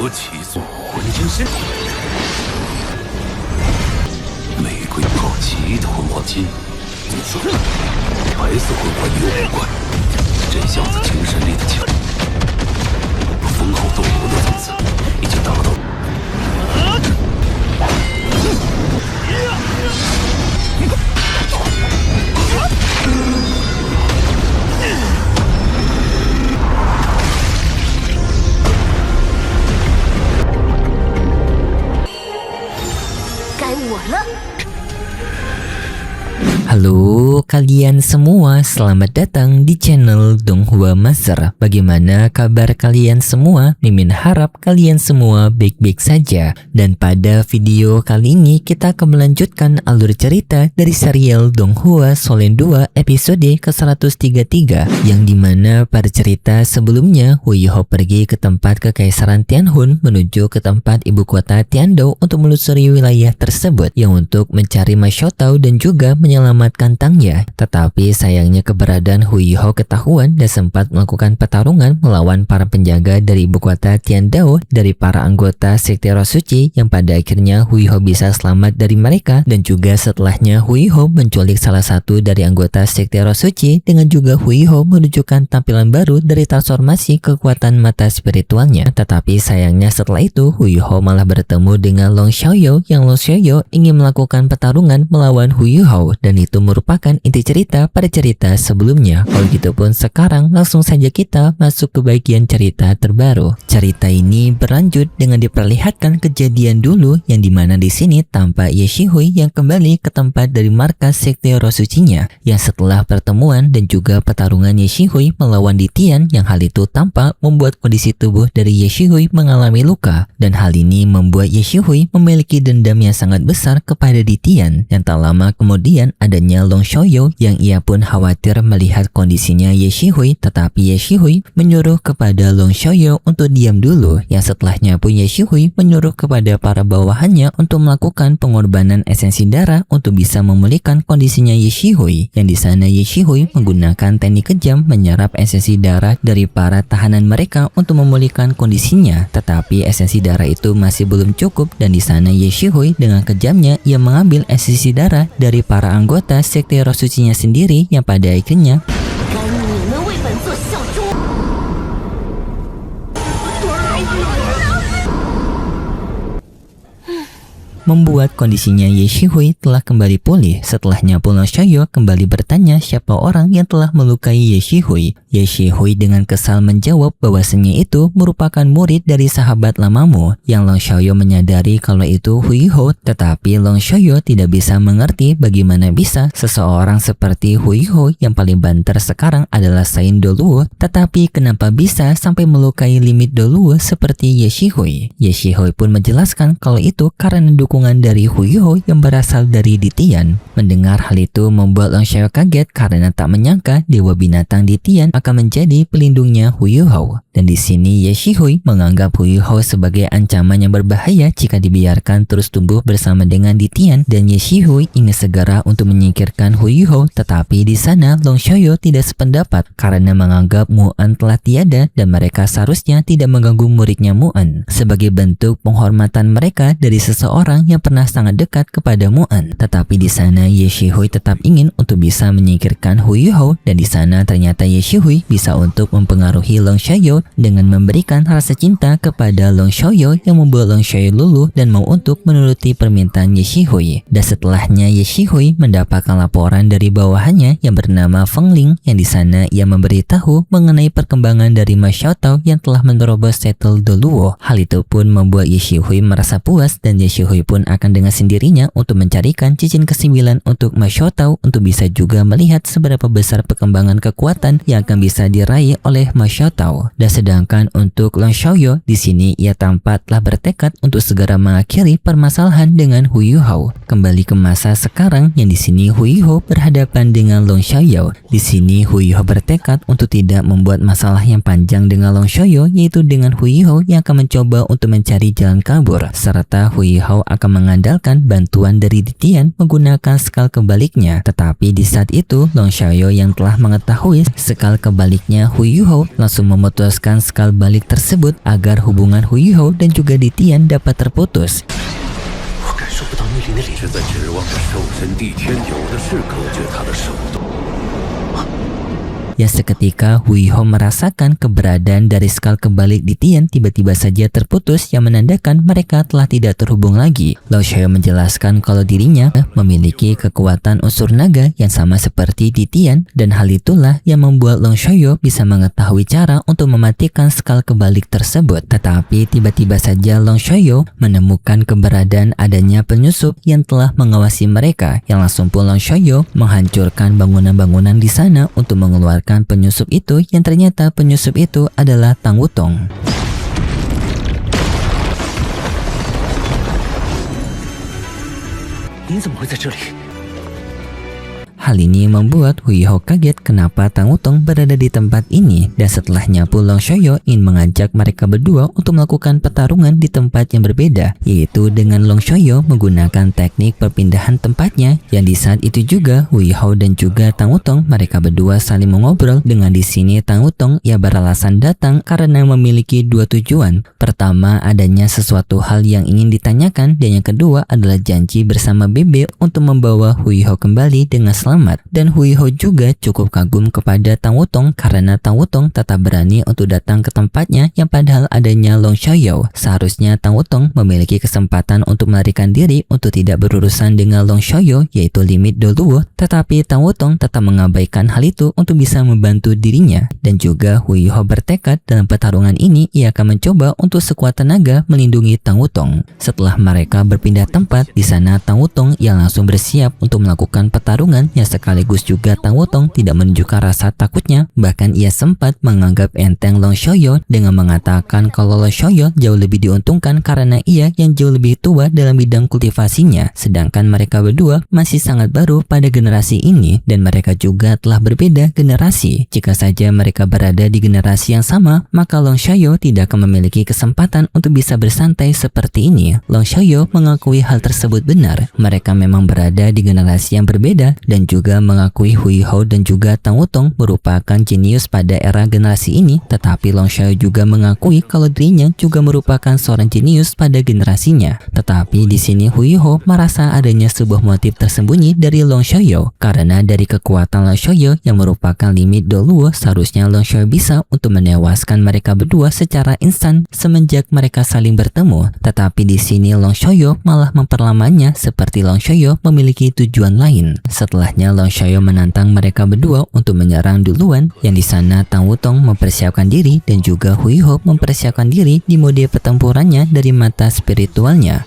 何其速，魂惊身。玫瑰炮旗的魂黄金，怎么说？白色魂环有五冠，这小子精神力的强，封号斗罗的层次已经达到。该我了。Halo kalian semua, selamat datang di channel Donghua Master. Bagaimana kabar kalian semua? Mimin harap kalian semua baik-baik saja. Dan pada video kali ini kita akan melanjutkan alur cerita dari serial Donghua Solen 2 episode ke-133, yang dimana pada cerita sebelumnya Hu Yiho pergi ke tempat Kekaisaran Tianhun menuju ke tempat ibu kota Tiandou untuk melusuri wilayah tersebut yang untuk mencari Ma Xiaotao dan juga menyelamatkan Tangya. Tetapi sayangnya keberadaan Hu Yiho ketahuan dan sempat melakukan pertarungan melawan para penjaga dari ibu kota Tiandou dari para anggota sekte Roh Suci, yang pada akhirnya Hu Yiho bisa selamat dari mereka. Dan juga setelahnya Hu Yiho menculik salah satu dari anggota sekte Roh Suci, dengan juga Hu Yiho menunjukkan tampilan baru dari transformasi kekuatan mata spiritualnya. Tetapi sayangnya setelah itu Hu Yiho malah bertemu dengan Long Xiaoyou, yang Long Xiaoyou ingin melakukan pertarungan melawan Hu Yiho, dan itu merupakan inti cerita pada cerita sebelumnya. Kalau gitu pun sekarang langsung saja kita masuk ke bagian cerita terbaru. Cerita ini berlanjut dengan diperlihatkan kejadian dulu, yang dimana di sini tampak Ye Shihui yang kembali ke tempat dari markas sekte Roh Sucinya, yang setelah pertemuan dan juga pertarungan Ye Shihui melawan Ditian, yang hal itu tampak membuat kondisi tubuh dari Ye Shihui mengalami luka, dan hal ini membuat Ye Shihui memiliki dendam yang sangat besar kepada Ditian. Yang tak lama kemudian adanya Long Xiaoyou, yang ia pun khawatir melihat kondisinya Ye Shihui, tetapi Ye Shihui menyuruh kepada Long Xiaoyou untuk diam dulu, yang setelahnya pun Ye Shihui menyuruh kepada para bawahannya untuk melakukan pengorbanan esensi darah untuk bisa memulihkan kondisinya Ye Shihui, yang di sana Ye Shihui menggunakan teknik kejam menyerap esensi darah dari para tahanan mereka untuk memulihkan kondisinya. Tetapi esensi darah itu masih belum cukup, dan di sana Ye Shihui dengan kejamnya ia mengambil esensi darah dari para anggota sekte Roh Sucinya sendiri, yang pada akhirnya membuat kondisinya Ye Shihui telah kembali pulih. Setelahnya pun Long Xiaoyou kembali bertanya siapa orang yang telah melukai Ye Shihui. Ye Shihui dengan kesal menjawab bahwasanya itu merupakan murid dari sahabat lamamu, yang Long Xiaoyou menyadari kalau itu Hu Yiho. Tetapi Long Xiaoyou tidak bisa mengerti bagaimana bisa seseorang seperti Hu Yiho yang paling banter sekarang adalah Saint Doluo, tetapi kenapa bisa sampai melukai limit Doluo seperti Ye Shihui. Ye Shihui pun menjelaskan kalau itu karena dukungan dari Hu Yiho yang berasal dari Ditian. Mendengar hal itu membuat Long Xiaoyou kaget karena tak menyangka dewa binatang Ditian akan menjadi pelindungnya Hu Yiho. Dan di sini Ye Shihui menganggap Hu Yiho sebagai ancaman yang berbahaya jika dibiarkan terus tumbuh bersama dengan Ditian, dan Ye Shihui ingin segera untuk menyingkirkan Hu Yiho. Tetapi di sana Long Xiaoyou tidak sependapat karena menganggap Mu'an telah tiada dan mereka seharusnya tidak mengganggu muridnya Mu'an sebagai bentuk penghormatan mereka dari seseorang yang pernah sangat dekat kepada Mu'an. Tetapi di sana Ye Shihui tetap ingin untuk bisa menyingkirkan Hu Yiho, dan di sana ternyata Ye Shihui bisa untuk mempengaruhi Long Xiaoyou dengan memberikan rasa cinta kepada Long Xiaoyou, yang membuat Long Xiaoyou luluh dan mau untuk menuruti permintaan Ye Shihui. Dan setelahnya Ye Shihui mendapatkan laporan dari bawahannya yang bernama Feng Ling, yang di sana ia memberitahu mengenai perkembangan dari Ma Xiaotao yang telah menerobos Settle Doluo. Hal itu pun membuat Ye Shihui merasa puas, dan Ye Shihui pun akan dengan sendirinya untuk mencarikan cincin ke-9 untuk Ma Xiaotao untuk bisa juga melihat seberapa besar perkembangan kekuatan yang akan bisa diraih oleh Ma Xiaotao. Dan sedangkan untuk Long Xiaoyou di sini ia tampak telah bertekad untuk segera mengakhiri permasalahan dengan Hu Yiho. Kembali ke masa sekarang, yang di sini Hu Yiho berhadapan dengan Long Xiaoyou. Di sini Hu Yiho bertekad untuk tidak membuat masalah yang panjang dengan Long Xiaoyou, yaitu dengan Hu Yiho yang akan mencoba untuk mencari jalan kabur, serta Hu Yiho akan mereka mengandalkan bantuan dari Ditian menggunakan skal kebaliknya. Tetapi di saat itu Long Xiaoyu yang telah mengetahui skal kebaliknya Hu Yuhou langsung memutuskan skal balik tersebut agar hubungan Hu Yuhou dan juga Ditian dapat terputus. 我感受不到逆鳞的力，是在绝望的兽神帝天有的是隔绝他的手动。 Ya seketika Hu Yuhou merasakan keberadaan dari skal kebalik Ditian tiba-tiba saja terputus yang menandakan mereka telah tidak terhubung lagi. Long Xiaoyu menjelaskan kalau dirinya memiliki kekuatan unsur naga yang sama seperti Ditian dan hal itulah yang membuat Long Xiaoyu bisa mengetahui cara untuk mematikan skal kebalik tersebut. Tetapi tiba-tiba saja Long Xiaoyu menemukan keberadaan adanya penyusup yang telah mengawasi mereka, yang langsung pun Long Xiaoyu menghancurkan bangunan-bangunan di sana untuk mengeluarkan penyusup itu, yang ternyata penyusup itu adalah Tang Wutong. Hal ini membuat Hu Yuhou kaget kenapa Tang Wutong berada di tempat ini, dan setelahnya pun Long Xiaoyu ingin mengajak mereka berdua untuk melakukan pertarungan di tempat yang berbeda, yaitu dengan Long Xiaoyu menggunakan teknik perpindahan tempatnya, yang di saat itu juga Hu Yuhou dan juga Tang Wutong mereka berdua saling mengobrol. Dengan di sini Tang Wutong ia beralasan datang karena memiliki dua tujuan. Pertama, adanya sesuatu hal yang ingin ditanyakan, dan yang kedua adalah janji bersama Bebe untuk membawa Hu Yuhou kembali dengan selamat. Dan Hu Yuhou juga cukup kagum kepada Tang Wutong karena Tang Wutong tetap berani untuk datang ke tempatnya yang padahal adanya Long Xiaoyu. Seharusnya Tang Wutong memiliki kesempatan untuk melarikan diri untuk tidak berurusan dengan Long Xiaoyu, yaitu limit Doluo, tetapi Tang Wutong tetap mengabaikan hal itu untuk bisa membantu dirinya. Dan juga Hu Yuhou bertekad dalam pertarungan ini ia akan mencoba untuk sekuat tenaga melindungi Tang Wutong. Setelah mereka berpindah tempat, di sana Tang Wutong yang langsung bersiap untuk melakukan pertarungan, yang sekaligus juga Tang Wutong tidak menunjukkan rasa takutnya, bahkan ia sempat menganggap enteng Long Xiaoyu dengan mengatakan kalau Long Xiaoyu jauh lebih diuntungkan karena ia yang jauh lebih tua dalam bidang kultivasinya, sedangkan mereka berdua masih sangat baru pada generasi ini dan mereka juga telah berbeda generasi. Jika saja mereka berada di generasi yang sama, maka Long Xiaoyu tidak akan memiliki kesempatan untuk bisa bersantai seperti ini. Long Xiaoyu mengakui hal tersebut benar, mereka memang berada di generasi yang berbeda, dan juga mengakui Hu Yuhou dan juga Tang Wutong merupakan jenius pada era generasi ini, tetapi Long Xiaoyu juga mengakui kalau dirinya juga merupakan seorang jenius pada generasinya. Tetapi di sini Hu Yuhou merasa adanya sebuah motif tersembunyi dari Long Xiaoyu, karena dari kekuatan Long Xiaoyu yang merupakan limit Doluo, seharusnya Long Xiaoyu bisa untuk menewaskan mereka berdua secara instan semenjak mereka saling bertemu. Tetapi di sini Long Xiaoyu malah memperlamanya seperti Long Xiaoyu memiliki tujuan lain. Setelahnya Long Xiaoyu menantang mereka berdua untuk menyerang duluan, yang di sana Tang Wutong mempersiapkan diri dan juga Hu Yuhou mempersiapkan diri di mode pertempurannya dari mata spiritualnya.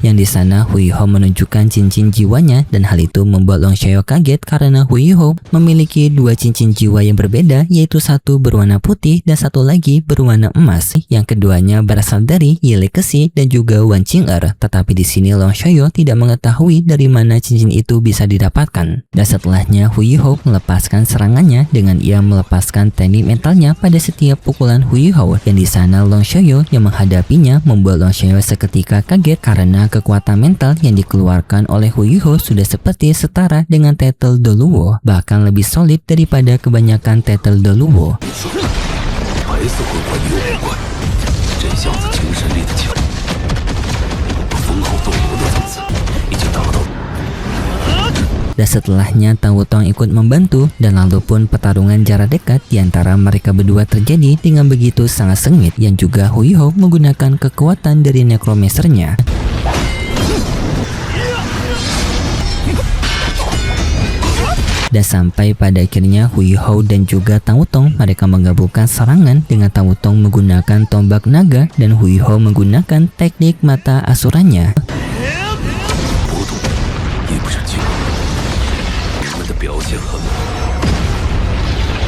Yang di sana Hu Yuhou menunjukkan cincin jiwanya, dan hal itu membuat Long Xiaoyu kaget karena Hu Yuhou memiliki dua cincin jiwa yang berbeda, yaitu satu berwarna putih dan satu lagi berwarna emas. Yang keduanya berasal dari Yi Legacy dan juga Wan Qing'er. Tetapi di sini Long Xiaoyu tidak mengetahui dari mana cincin itu bisa didapatkan. Dan setelahnya Hu Yuhou melepaskan serangannya dengan ia melepaskan teknik mentalnya pada setiap pukulan Hu Yuhou. Yang di sana Long Xiaoyu yang menghadapinya membuat Long Xiaoyu seketika kaget karena kekuatan mental yang dikeluarkan oleh Hu Yuhou sudah seperti setara dengan title Doluo, bahkan lebih solid daripada kebanyakan title Doluo. Dan setelahnya Tang Wutong ikut membantu, dan lalu pun pertarungan jarak dekat di antara mereka berdua terjadi dengan begitu sangat sengit, yang juga Hu Yuhou menggunakan kekuatan dari Necromancer-nya. Dan sampai pada akhirnya Hu Yuhou dan juga Tang Wutong mereka menggabungkan serangan dengan Tang Wutong menggunakan tombak naga dan Hu Yuhou menggunakan teknik mata asurannya.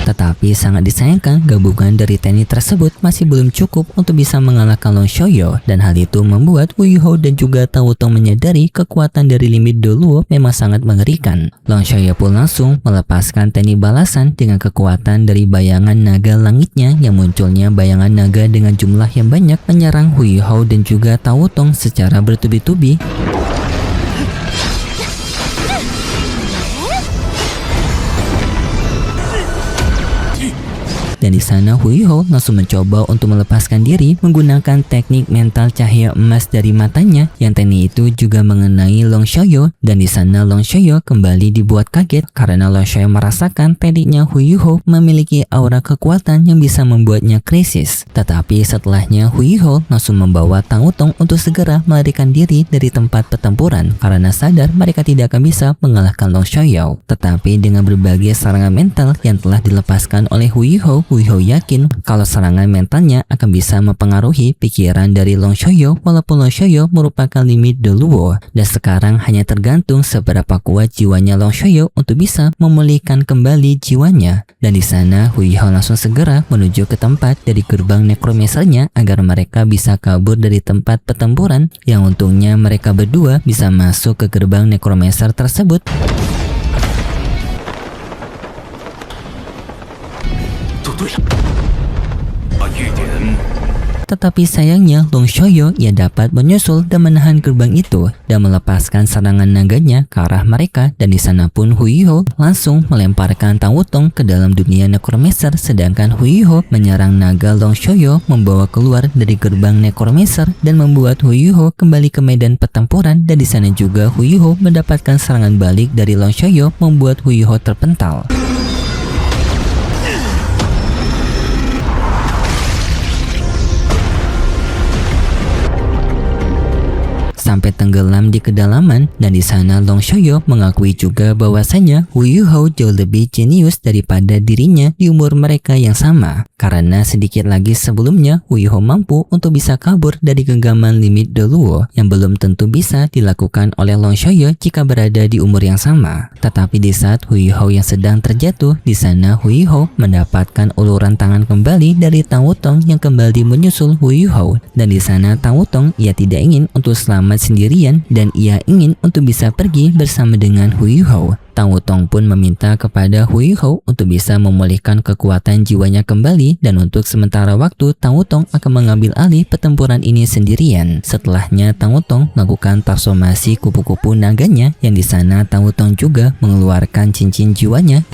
Tetapi sangat disayangkan gabungan dari TNI tersebut masih belum cukup untuk bisa mengalahkan Long Xiaoyu, dan hal itu membuat Hu Yuhou dan juga Tao Tong menyadari kekuatan dari limit De Luo memang sangat mengerikan. Long Xiaoyu pun langsung melepaskan TNI balasan dengan kekuatan dari bayangan naga langitnya yang munculnya bayangan naga dengan jumlah yang banyak menyerang Hu Yuhou dan juga Tao Tong secara bertubi-tubi. Dan di sana Hu Yuhou langsung mencoba untuk melepaskan diri menggunakan teknik mental cahaya emas dari matanya, yang teknik itu juga mengenai Long Xiaoyu, dan di sana Long Xiaoyu kembali dibuat kaget karena Long Xiaoyu merasakan tekniknya Hu Yuhou memiliki aura kekuatan yang bisa membuatnya krisis. Tetapi setelahnya Hu Yuhou langsung membawa Tao Tong untuk segera melarikan diri dari tempat pertempuran karena sadar mereka tidak akan bisa mengalahkan Long Xiaoyu. Tetapi dengan berbagai serangan mental yang telah dilepaskan oleh Hu Yuhou yakin kalau serangan mentalnya akan bisa mempengaruhi pikiran dari Long Xiaoyu, walaupun Long Xiaoyu merupakan limit De Luo, dan sekarang hanya tergantung seberapa kuat jiwanya Long Xiaoyu untuk bisa memulihkan kembali jiwanya. Dan di sana Hu Yuhou langsung segera menuju ke tempat dari gerbang necromancernya agar mereka bisa kabur dari tempat pertempuran, yang untungnya mereka berdua bisa masuk ke gerbang necromancer tersebut. Tetapi sayangnya Long Xiaoyu ia dapat menyusul dan menahan gerbang itu dan melepaskan serangan naganya ke arah mereka, dan di sana pun Hu Yuhou langsung melemparkan Tao Tong ke dalam dunia necromancer, sedangkan Hu Yuhou menyerang naga Long Xiaoyu membawa keluar dari gerbang necromancer dan membuat Hu Yuhou kembali ke medan pertempuran, dan di sana juga Hu Yuhou mendapatkan serangan balik dari Long Xiaoyu membuat Hu Yuhou terpental. Sampai tenggelam di kedalaman, dan di sana Long Xiaoyu mengakui juga bahwasanya Hu Yuhou jauh lebih jenius daripada dirinya di umur mereka yang sama, karena sedikit lagi sebelumnya Hu Yuhou mampu untuk bisa kabur dari genggaman limit De Luo yang belum tentu bisa dilakukan oleh Long Xiaoyu jika berada di umur yang sama. Tetapi di saat Hu Yuhou yang sedang terjatuh, di sana Hu Yuhou mendapatkan uluran tangan kembali dari Tao Tong yang kembali menyusul Hu Yuhou, dan di sana Tao Tong ia tidak ingin untuk selamat sendirian dan ia ingin untuk bisa pergi bersama dengan Hu Yuhou. Tao Tong pun meminta kepada Hu Yuhou untuk bisa memulihkan kekuatan jiwanya kembali, dan untuk sementara waktu Tao Tong akan mengambil alih pertempuran ini sendirian. Setelahnya Tao Tong melakukan transformasi kupu-kupu naganya, yang di sana Tao Tong juga mengeluarkan cincin jiwanya.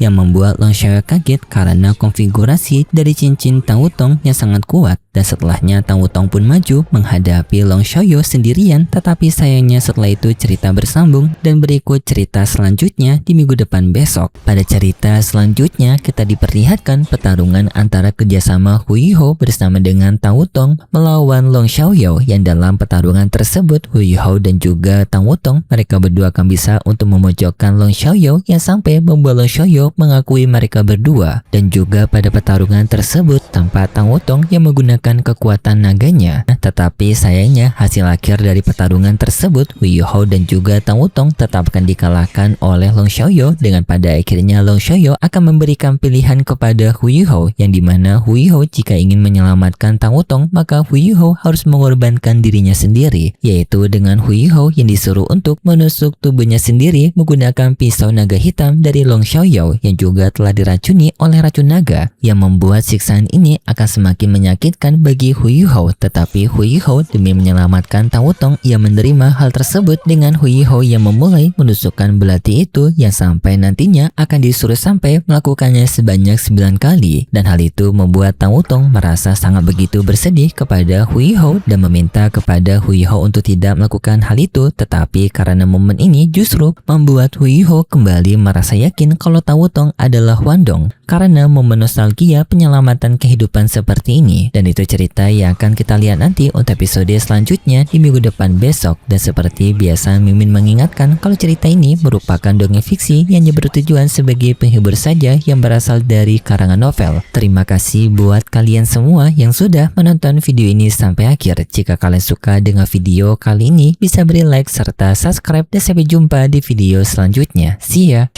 Yang membuat Long Xiaoyu kaget karena konfigurasi dari cincin Tao Tong yang sangat kuat, dan setelahnya Tao Tong pun maju menghadapi Long Xiaoyu sendirian. Tetapi sayangnya setelah itu cerita bersambung, dan berikut cerita selanjutnya di minggu depan besok. Pada cerita selanjutnya kita diperlihatkan pertarungan antara kerjasama Hu Yuhou bersama dengan Tao Tong melawan Long Xiaoyu, yang dalam pertarungan tersebut Hu Yuhou dan juga Tao Tong mereka berdua akan bisa untuk memojokkan Long Xiaoyu, yang sampai membuat Long Xiaoyu mengakui mereka berdua. Dan juga pada pertarungan tersebut tanpa Tao Tong yang menggunakan kekuatan naganya. Tetapi sayangnya hasil akhir dari pertarungan tersebut Hu Yuhou dan juga Tao Tong tetap akan dikalahkan oleh Long Xiaoyu, dengan pada akhirnya Long Xiaoyu akan memberikan pilihan kepada Hu Yuhou, yang dimana Hu Yuhou jika ingin menyelamatkan Tao Tong maka Hu Yuhou harus mengorbankan dirinya sendiri, yaitu dengan Hu Yuhou yang disuruh untuk menusuk tubuhnya sendiri menggunakan pisau naga hitam dari Long Xiaoyu yang juga telah diracuni oleh racun naga, yang membuat siksaan ini akan semakin menyakitkan bagi Hu Yuhou. Tetapi Hu Yuhou demi menyelamatkan Tao Tong ia menerima hal tersebut, dengan Hu Yuhou yang memulai menusukkan belati itu yang sampai nantinya akan disuruh sampai melakukannya sebanyak 9 kali, dan hal itu membuat Tao Tong merasa sangat begitu bersedih kepada Hu Yuhou dan meminta kepada Hu Yuhou untuk tidak melakukan hal itu. Tetapi karena momen ini justru membuat Hu Yuhou kembali merasa yakin kalau Tao Tong adalah Huan Dong, karena momen nostalgia penyelamatan kehidupan seperti ini. Dan itu cerita yang akan kita lihat nanti untuk episode selanjutnya di minggu depan besok. Dan seperti biasa, Mimin mengingatkan kalau cerita ini merupakan dongeng fiksi yang bertujuan sebagai penghibur saja yang berasal dari karangan novel. Terima kasih buat kalian semua yang sudah menonton video ini sampai akhir. Jika kalian suka dengan video kali ini, bisa beri like serta subscribe dan sampai jumpa di video selanjutnya. See ya!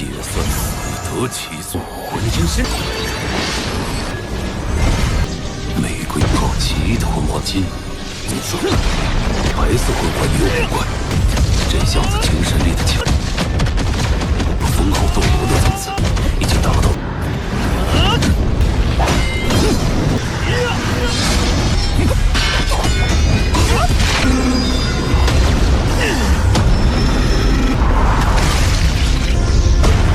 得其所魂惊身，玫瑰泡奇脱魔金，白色魂环幽无关，这箱子精神力的强，封号斗罗的层次已经达到。